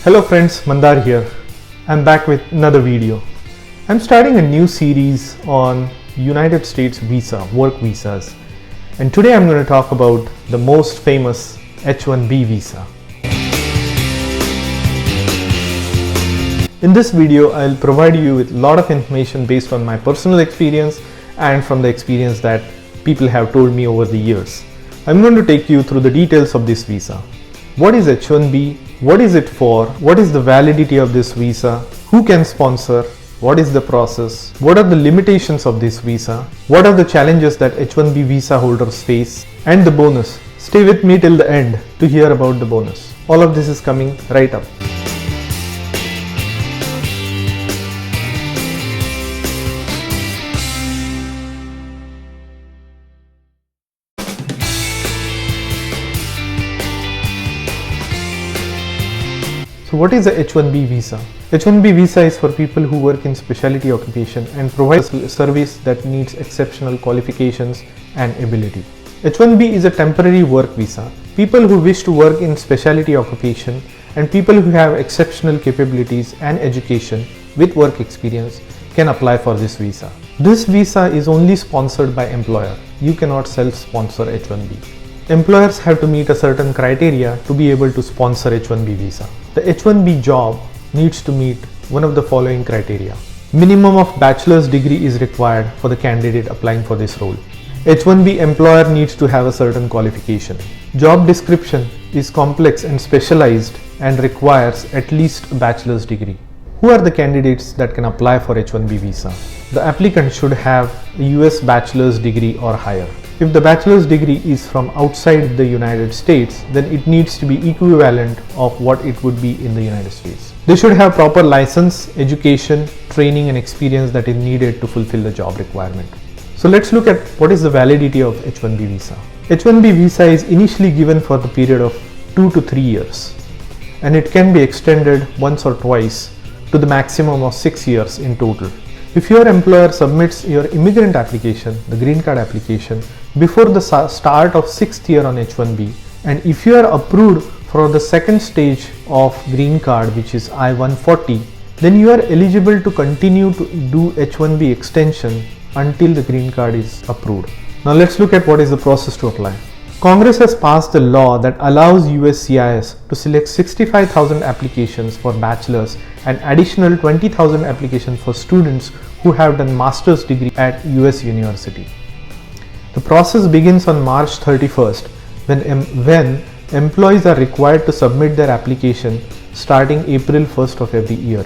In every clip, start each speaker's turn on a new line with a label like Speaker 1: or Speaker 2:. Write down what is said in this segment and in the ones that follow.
Speaker 1: Hello friends, Mandar here. I'm back with another video. I'm starting a new series on United States visa, work visas. And today I'm going to talk about the most famous H1B visa. In this video, I'll provide you with a lot of information based on my personal experience and from the experience that people have told me over the years. I'm going to take you through the details of this visa. What is H1B? What is it for? What is the validity of this visa? Who can sponsor? What is the process? What are the limitations of this visa? What are the challenges that H1B visa holders face? And the bonus. Stay with me till the end to hear about the bonus. All of this is coming right up. So what is the H1B visa? H1B visa is for people who work in specialty occupation and provides a service that needs exceptional qualifications and ability. H1B is a temporary work visa. People who wish to work in specialty occupation and people who have exceptional capabilities and education with work experience can apply for this visa. This visa is only sponsored by employer. You cannot self-sponsor H1B. Employers have to meet a certain criteria to be able to sponsor H1B visa. The H1B job needs to meet one of the following criteria. Minimum of bachelor's degree is required for the candidate applying for this role. H1B employer needs to have a certain qualification. Job description is complex and specialized and requires at least a bachelor's degree. Who are the candidates that can apply for H1B visa? The applicant should have a US bachelor's degree or higher. If the bachelor's degree is from outside the United States, then it needs to be equivalent of what it would be in the United States. They should have proper license, education, training and experience that is needed to fulfill the job requirement. So let's look at what is the validity of H1B visa. H1B visa is initially given for the period of 2 to 3 years and it can be extended once or twice to the maximum of 6 years in total. If your employer submits your immigrant application, the green card application, before the start of 6th year on H1B, and if you are approved for the second stage of green card, which is I-140, then you are eligible to continue to do H1B extension until the green card is approved. Now let's look at what is the process to apply. Congress has passed a law that allows uscis to select 65,000 applications for bachelor's and additional 20,000 applications for students who have done master's degree at US university. The process begins on March 31st when employees are required to submit their application starting April 1st of every year.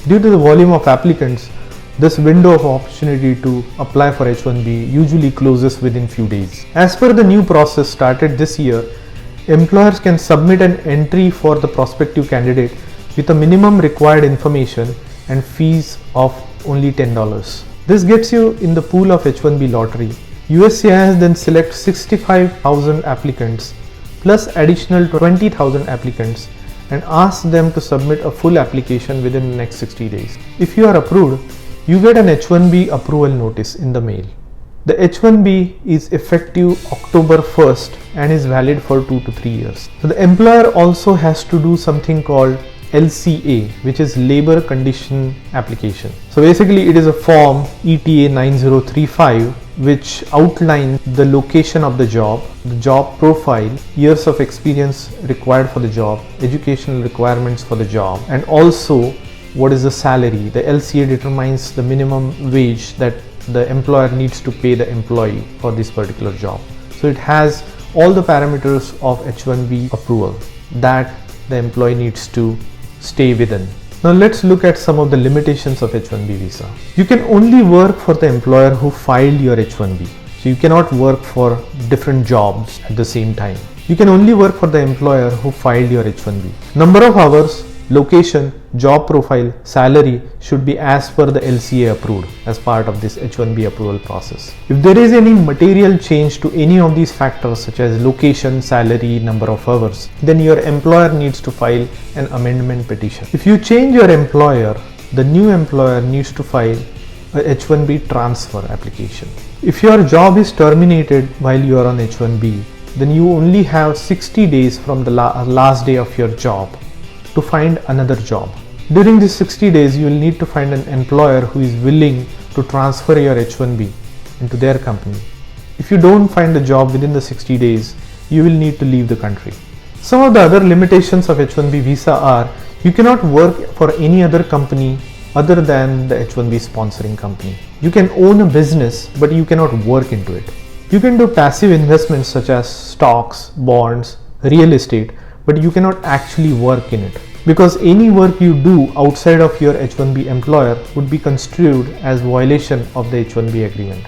Speaker 1: Due to the volume of applicants, this window of opportunity to apply for H1B usually closes within few days. As per the new process started this year, employers can submit an entry for the prospective candidate with a minimum required information and fees of only $10. This gets you in the pool of H1B lottery. USCIS then selects 65,000 applicants plus additional 20,000 applicants and asks them to submit a full application within the next 60 days. If you are approved, you get an H1B approval notice in the mail. The H1B is effective October 1st and is valid for 2 to 3 years. So the employer also has to do something called LCA, which is Labor Condition Application. So basically it is a form ETA 9035 which outlines the location of the job profile, years of experience required for the job, educational requirements for the job, and also what is the salary. The LCA determines the minimum wage that the employer needs to pay the employee for this particular job. So it has all the parameters of H1B approval that the employee needs to stay within. Now let's look at some of the limitations of H1B visa. You can only work for the employer who filed your H1B. So you cannot work for different jobs at the same time. You can only work for the employer who filed your H1B. Number of hours, location, job profile, salary should be as per the LCA approved as part of this H1B approval process. If there is any material change to any of these factors such as location, salary, number of hours, then your employer needs to file an amendment petition. If you change your employer, the new employer needs to file a H1B transfer application. If your job is terminated while you are on H1B, then you only have 60 days from the last day of your job to find another job. During these 60 days, you will need to find an employer who is willing to transfer your H1B into their company. If you don't find a job within the 60 days, you will need to leave the country. Some of the other limitations of H1B visa are you cannot work for any other company other than the H1B sponsoring company. You can own a business, but you cannot work into it. You can do passive investments such as stocks, bonds, real estate, but you cannot actually work in it, because any work you do outside of your H1B employer would be construed as violation of the H1B agreement.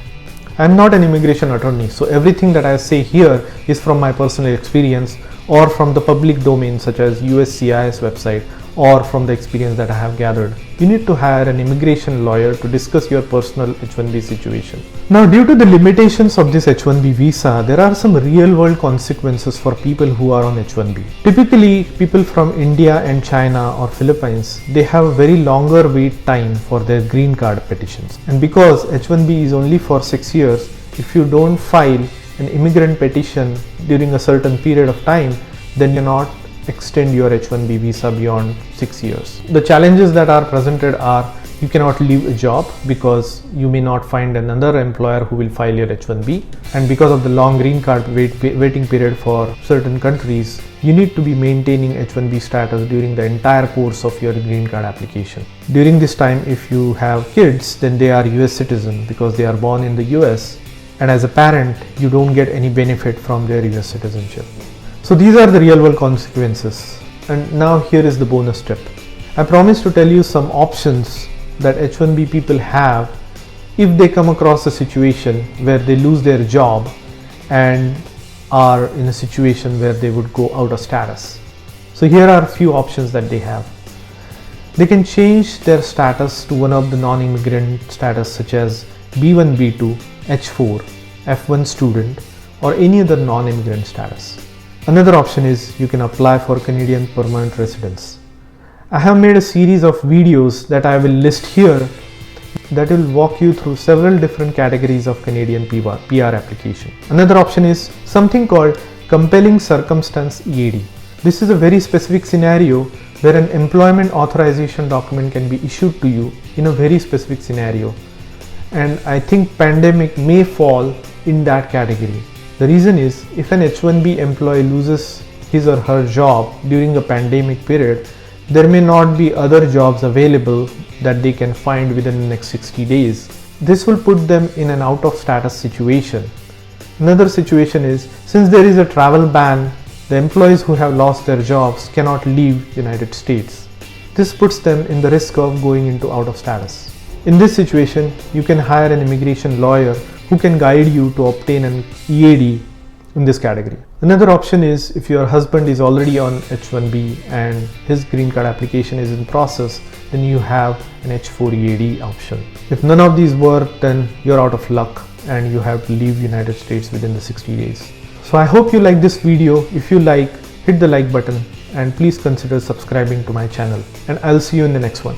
Speaker 1: I am not an immigration attorney, so everything that I say here is from my personal experience or from the public domain such as uscis website, or from the experience that I have gathered. You need to hire an immigration lawyer to discuss your personal H1B situation. Now, due to the limitations of this H1B visa, there are some real world consequences for people who are on H1B. Typically, people from India and China or Philippines, they have a very longer wait time for their green card petitions. And because H1B is only for 6 years, if you don't file an immigrant petition during a certain period of time, then you're not extend your H1B visa beyond 6 years. The challenges that are presented are you cannot leave a job because you may not find another employer who will file your H1B, and because of the long green card waiting period for certain countries, you need to be maintaining H1B status during the entire course of your green card application. During this time, if you have kids, then they are US citizen because they are born in the US, and as a parent you don't get any benefit from their US citizenship. So these are the real world consequences. And now here is the bonus tip. I promise to tell you some options that H1B people have if they come across a situation where they lose their job and are in a situation where they would go out of status. So here are a few options that they have. They can change their status to one of the non-immigrant status such as B1, B2, H4, F1 student, or any other non-immigrant status. Another option is you can apply for Canadian permanent residence. I have made a series of videos that I will list here that will walk you through several different categories of Canadian PR application. Another option is something called compelling circumstance EAD. This is a very specific scenario where an employment authorization document can be issued to you in a very specific scenario. And I think pandemic may fall in that category. The reason is, if an H1B employee loses his or her job during a pandemic period, there may not be other jobs available that they can find within the next 60 days. This will put them in an out of status situation. Another situation is, since there is a travel ban, the employees who have lost their jobs cannot leave United States. This puts them in the risk of going into out of status. In this situation, you can hire an immigration lawyer who can guide you to obtain an EAD in this category. Another option is if your husband is already on H1B and his green card application is in process, then you have an H4 EAD option. If none of these work, then you're out of luck and you have to leave United States within the 60 days. So I hope you like this video. If you like, hit the like button and please consider subscribing to my channel, and I'll see you in the next one.